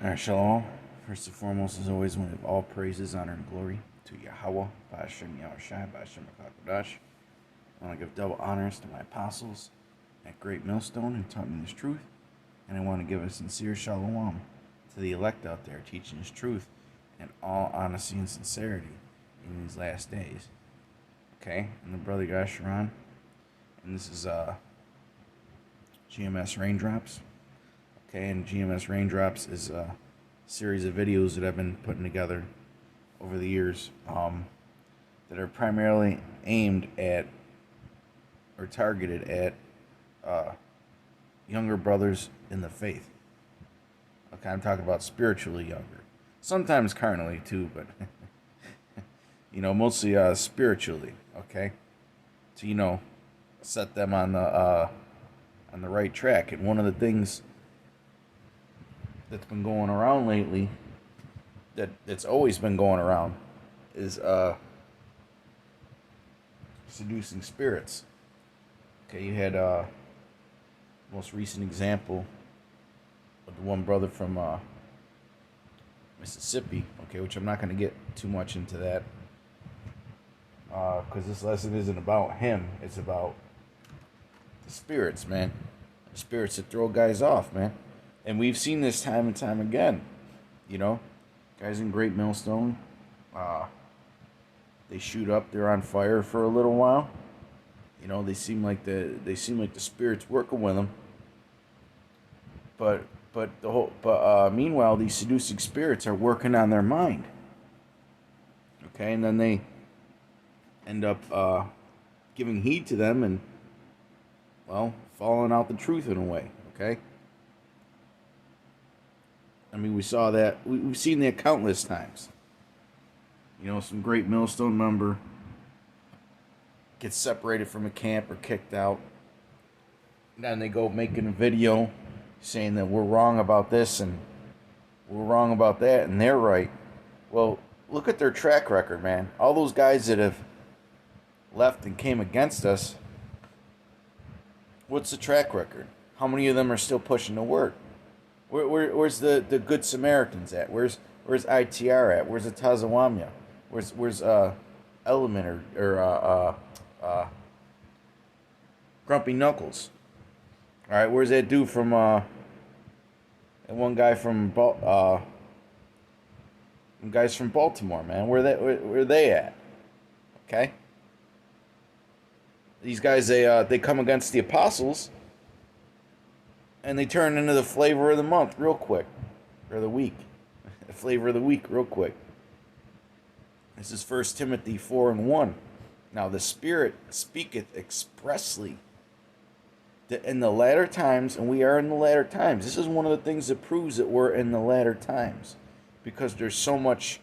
Alright, shalom. First and foremost, as always, we have all praises, honor, and glory to Yahweh, Ba'ashem Yahushai, Ba'ashem HaKadosh. I want to give double honors to my apostles at Great Millstone who taught me this truth. And I want to give a sincere shalom to the elect out there teaching this truth in all honesty and sincerity in these last days. Okay? And the brother Yasharon. And this is Gmsreigndrops. Okay, and Gmsreigndrops is a series of videos that I've been putting together over the years that are primarily aimed at or targeted at younger brothers in the faith. Okay, I'm talking about spiritually younger. Sometimes carnally too, but mostly spiritually. Okay, to set them on the right track. And one of the things that's been going around lately, that's always been going around, is seducing spirits. Okay, you had most recent example of the one brother from Mississippi. Okay, which I'm not going to get too much into that because this lesson isn't about him. It's about the spirits, man. The spirits that throw guys off, man. And we've seen this time and time again. Guys in Great Millstone, they shoot up. They're on fire for a little while. They seem like the spirits working with them. But meanwhile, these seducing spirits are working on their mind. Okay, and then they end up giving heed to them and, following out the truth in a way. Okay. I mean, we saw that. We've seen that countless times. Some Great Millstone member gets separated from a camp or kicked out. Then they go making a video saying that we're wrong about this and we're wrong about that and they're right. Well, look at their track record, man. All those guys that have left and came against us, what's the track record? How many of them are still pushing the word? Where's the Good Samaritans at? Where's ITR at? Where's the Tazawamya? Where's Element or Grumpy Knuckles? All right, where's that dude from and one guy from guys from Baltimore, man? Where they at? Okay, these guys they come against the apostles. And they turn into the flavor of the month real quick. Or the week. The flavor of the week real quick. This is 1 Timothy 4:1. Now the Spirit speaketh expressly that in the latter times, and we are in the latter times. This is one of the things that proves that we're in the latter times. Because there's so much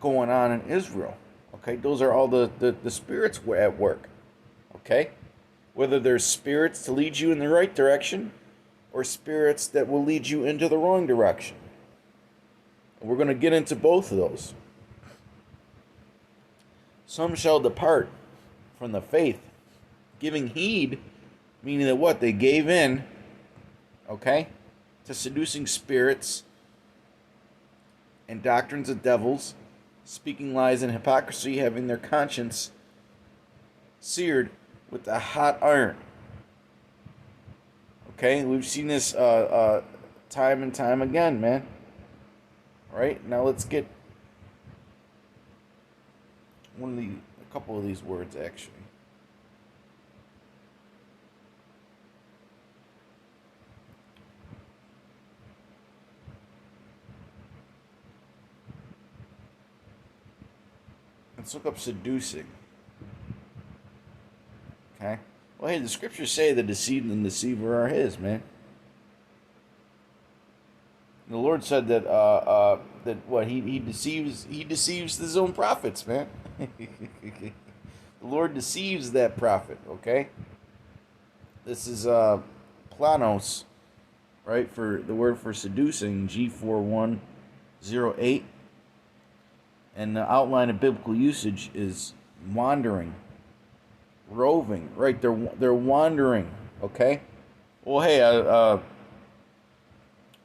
going on in Israel. Okay, those are all the spirits at work. Okay? Whether there's spirits to lead you in the right direction or spirits that will lead you into the wrong direction. We're going to get into both of those. Some shall depart from the faith, giving heed, meaning that what? They gave in, okay, to seducing spirits and doctrines of devils, speaking lies and hypocrisy, having their conscience seared with a hot iron. Okay, we've seen this time and time again, man. All right, now let's get a couple of these words actually. Let's look up seducing. Okay. Well, hey, the scriptures say the deceived and deceiver are his, man. The Lord said that he deceives his own prophets, man. The Lord deceives that prophet, okay? This is planos, right? For the word for seducing, G4108. And the outline of biblical usage is wandering. Roving, right? They're wandering, okay? Well, hey,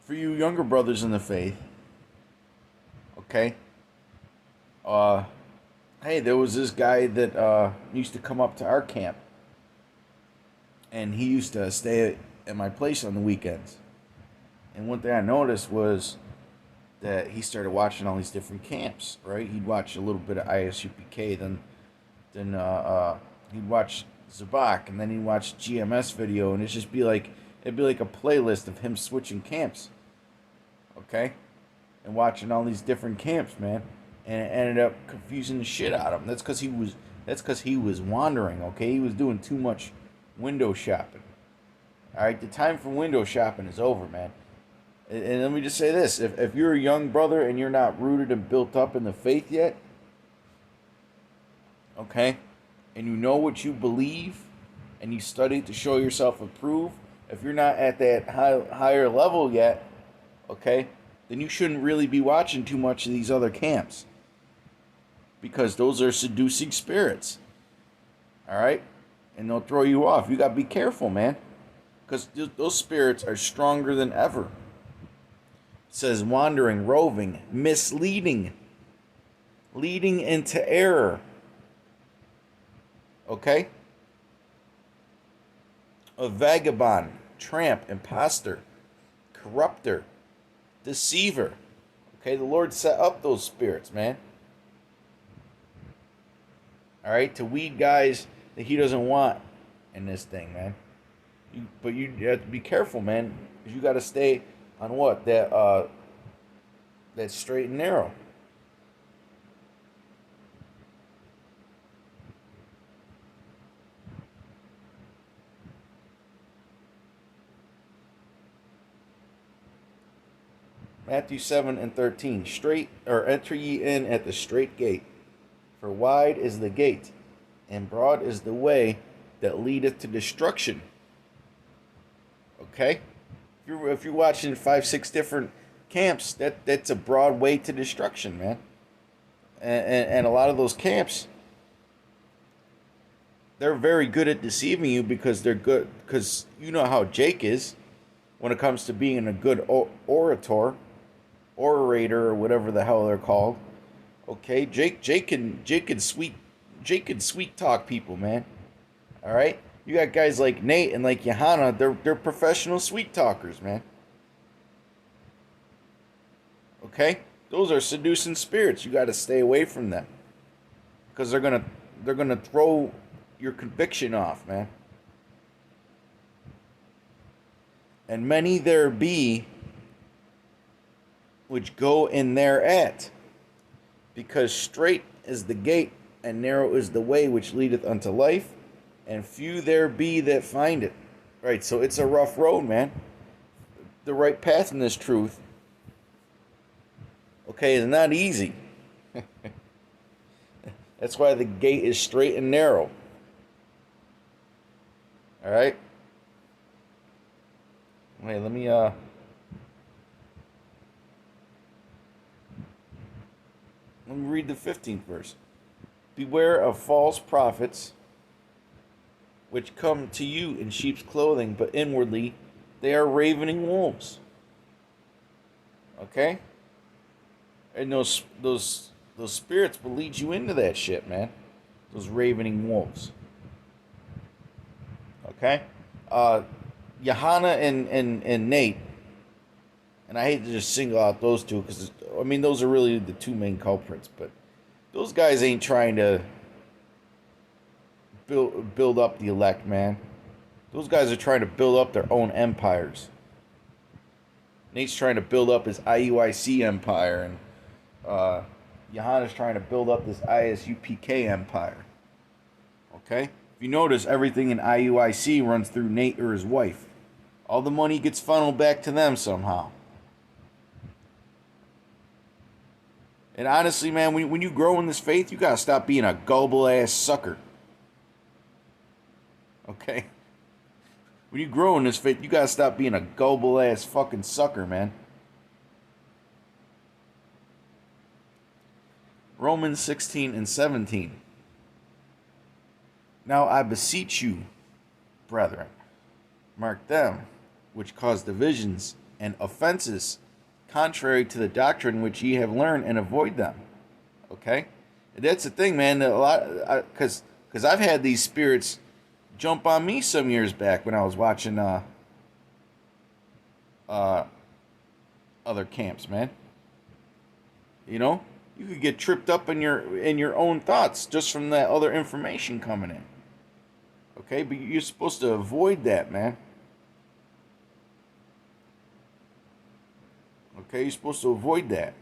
for you younger brothers in the faith, okay? Uh, hey, there was this guy that used to come up to our camp, and he used to stay at my place on the weekends. And one thing I noticed was that he started watching all these different camps. Right? He'd watch a little bit of ISUPK, then he'd watch Zabak, and then he'd watch GMS video, and it'd be like a playlist of him switching camps. Okay, and watching all these different camps, man, and it ended up confusing the shit out of him. That's because he was wandering. Okay, he was doing too much window shopping. All right, the time for window shopping is over, man. And let me just say this: if you're a young brother and you're not rooted and built up in the faith yet, okay, and you know what you believe, and you study to show yourself approved, if you're not at that higher level yet, okay, then you shouldn't really be watching too much of these other camps, because those are seducing spirits. All right, and they'll throw you off. You got to be careful, man, because those spirits are stronger than ever. It says wandering, roving, misleading, leading into error. Okay? A vagabond, tramp, imposter, corrupter, deceiver. Okay, the Lord set up those spirits, man. All right, to weed guys that He doesn't want in this thing, man. But you have to be careful, man, because you got to stay on what? That straight and narrow. Matthew 7:13. Enter ye in at the straight gate, for wide is the gate, and broad is the way that leadeth to destruction. Okay? If you're watching 5-6 different camps, that's a broad way to destruction, man. And a lot of those camps, they're very good at deceiving you because they're good. Because you know how Jake is when it comes to being a good orator, or whatever the hell they're called. Okay, Jake can sweet talk people, man. All right. You got guys like Nate and like Johanna, they're professional sweet talkers, man. Okay? Those are seducing spirits. You got to stay away from them. Because they're going to throw your conviction off, man. And many there be which go in thereat, because strait is the gate and narrow is the way which leadeth unto life, and few there be that find it. Right, so it's a rough road, man. The right path in this truth, okay, is not easy. That's why the gate is straight and narrow. All right. Wait, let me read the 15th verse. Beware of false prophets, which come to you in sheep's clothing, but inwardly they are ravening wolves. Okay? And those spirits will lead you into that shit, man. Those ravening wolves. Okay? Johanna and Nate, and I hate to just single out those two because, I mean, those are really the two main culprits, but those guys ain't trying to build up the elect, man. Those guys are trying to build up their own empires. Nate's trying to build up his IUIC empire, and Johanna's trying to build up this ISUPK empire. Okay? If you notice, everything in IUIC runs through Nate or his wife. All the money gets funneled back to them somehow. And honestly, man, when you grow in this faith, you gotta stop being a gullible-ass sucker. Okay? When you grow in this faith, you gotta stop being a gullible-ass fucking sucker, man. Romans 16:17. Now I beseech you, brethren, mark them, which cause divisions and offenses contrary to the doctrine which ye have learned, and avoid them. Okay, and that's the thing, man. A lot, because I've had these spirits jump on me some years back when I was watching other camps, man. You know, you could get tripped up in your own thoughts just from that other information coming in. Okay, but you're supposed to avoid that, man. Okay, you're supposed to avoid that.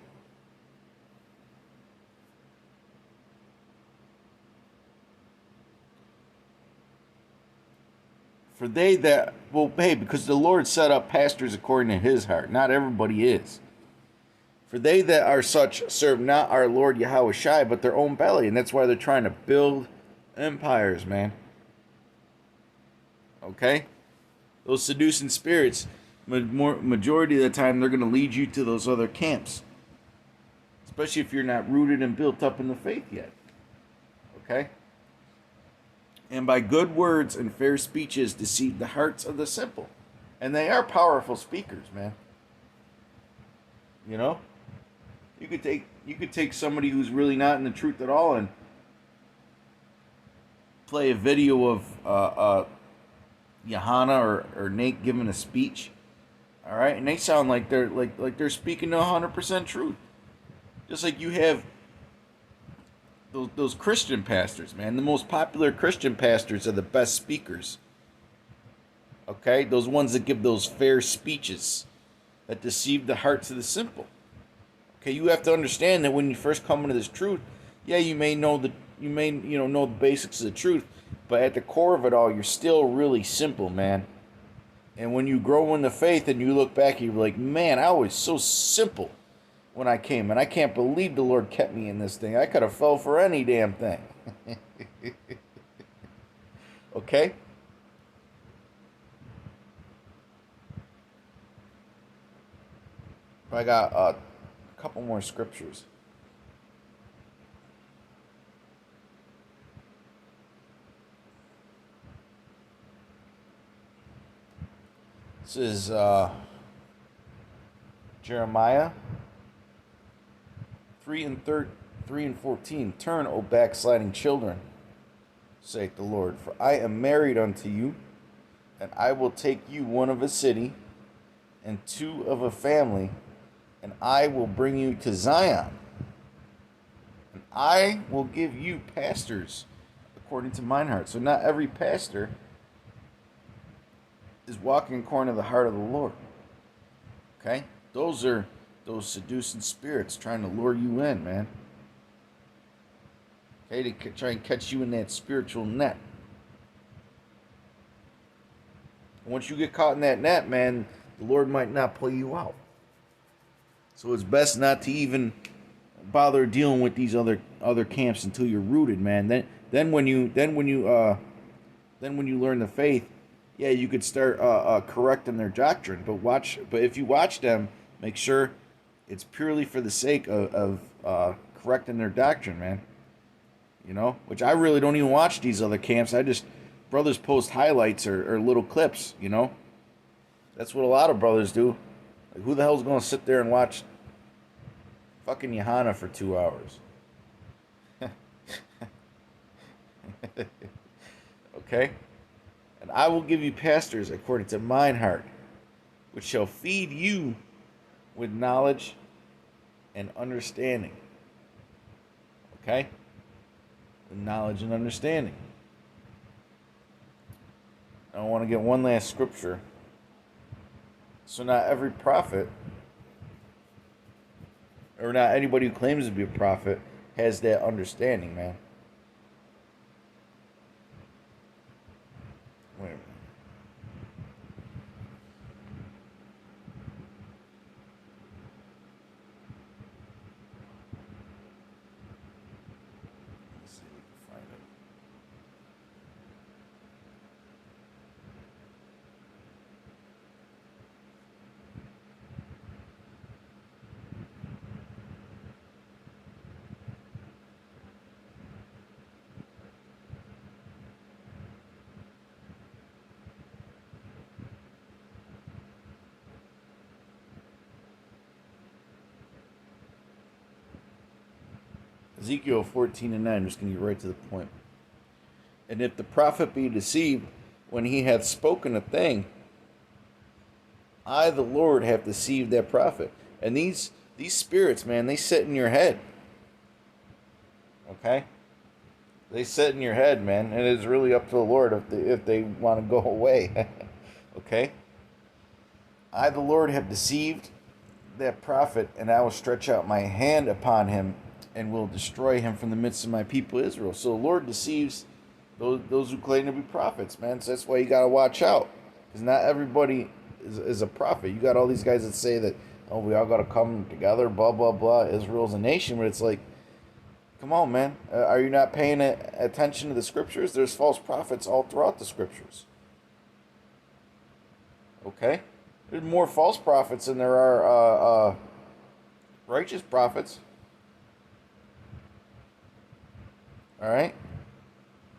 For they that, well, hey, because the Lord set up pastors according to his heart. Not everybody is. For they that are such serve not our Lord Yahweh Shai, but their own belly. And that's why they're trying to build empires, man. Okay? Those seducing spirits, majority of the time, they're going to lead you to those other camps. Especially if you're not rooted and built up in the faith yet. Okay? And by good words and fair speeches deceive the hearts of the simple. And they are powerful speakers, man. You know? You could take somebody who's really not in the truth at all and play a video of Johanna or Nate giving a speech. All right? And they sound like they're speaking to 100% truth. Just like you have those Christian pastors, man. The most popular Christian pastors are the best speakers. Okay? Those ones that give those fair speeches that deceive the hearts of the simple. Okay, you have to understand that when you first come into this truth, yeah, you may know the basics of the truth, but at the core of it all, you're still really simple, man. And when you grow in the faith and you look back, you're like, man, I was so simple when I came, and I can't believe the Lord kept me in this thing. I could have fell for any damn thing. Okay? I got a couple more scriptures. This is Jeremiah 3 and 14. Turn, O backsliding children, saith the Lord, for I am married unto you, and I will take you one of a city, and two of a family, and I will bring you to Zion, and I will give you pastors according to mine heart. So not every pastor is walking according to the heart of the Lord. Okay? Those are those seducing spirits trying to lure you in, man. Okay, to try and catch you in that spiritual net. And once you get caught in that net, man, the Lord might not pull you out. So it's best not to even bother dealing with these other camps until you're rooted, man. Then when you learn the faith, yeah, you could start correcting their doctrine. But if you watch them, make sure it's purely for the sake of correcting their doctrine, man. You know, which I really don't even watch these other camps. Brothers post highlights or little clips, you know. That's what a lot of brothers do. Like, who the hell's going to sit there and watch fucking Johanna for 2 hours? Okay? And I will give you pastors according to mine heart, which shall feed you with knowledge and understanding. Okay? With knowledge and understanding. I want to get one last scripture. So not every prophet, or not anybody who claims to be a prophet, has that understanding, man. Wait a minute. Let's see if we can find it. Ezekiel 14:9. I'm just going to get right to the point. And if the prophet be deceived when he hath spoken a thing, I, the Lord, have deceived that prophet. And these spirits, man, they sit in your head. Okay? They sit in your head, man, and it's really up to the Lord if they want to go away. Okay? I, the Lord, have deceived that prophet, and I will stretch out my hand upon him and will destroy him from the midst of my people Israel. So the Lord deceives those who claim to be prophets, man. So that's why you got to watch out. Because not everybody is a prophet. You got all these guys that say that, oh, we all got to come together, blah, blah, blah. Israel's a nation. But it's like, come on, man. Are you not paying attention to the scriptures? There's false prophets all throughout the scriptures. Okay? There's more false prophets than there are righteous prophets. All right?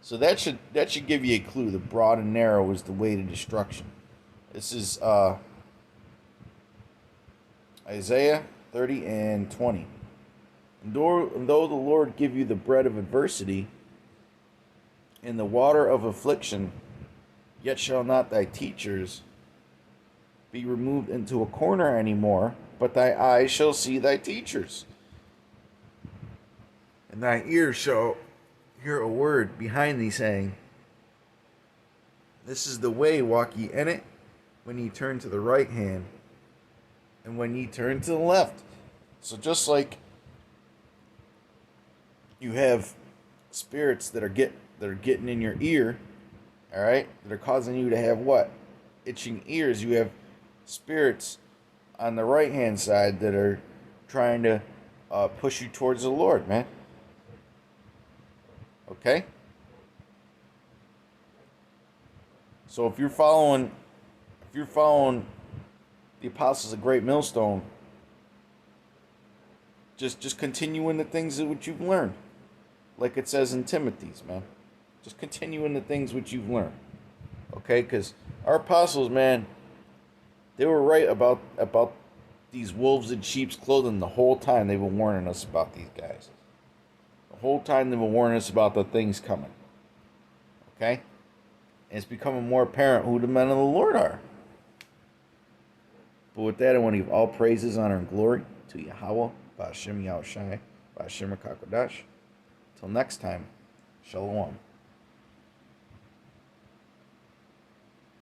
So that should give you a clue. The broad and narrow is the way to destruction. This is Isaiah 30:20. And though the Lord give you the bread of adversity and the water of affliction, yet shall not thy teachers be removed into a corner anymore, but thy eyes shall see thy teachers, and thy ears shall hear a word behind thee saying, this is the way, walk ye in it, when ye turn to the right hand, and when ye turn to the left. So just like you have spirits that are getting in your ear, all right, that are causing you to have what? Itching ears. You have spirits on the right hand side that are trying to push you towards the Lord, man. Okay? So if you're following the apostles of Great Millstone, just continue in the things that which you've learned. Like it says in Timothy's, man. Just continue in the things which you've learned. Okay? Because our apostles, man, they were right about these wolves in sheep's clothing the whole time they were warning us about these guys. The whole time they were warning us about the things coming. Okay? And it's becoming more apparent who the men of the Lord are. But with that, I want to give all praises, honor, and glory to Yahweh, Ba'ashem Yahushai, Ba'ashem Rakakodash. Till next time, Shalom.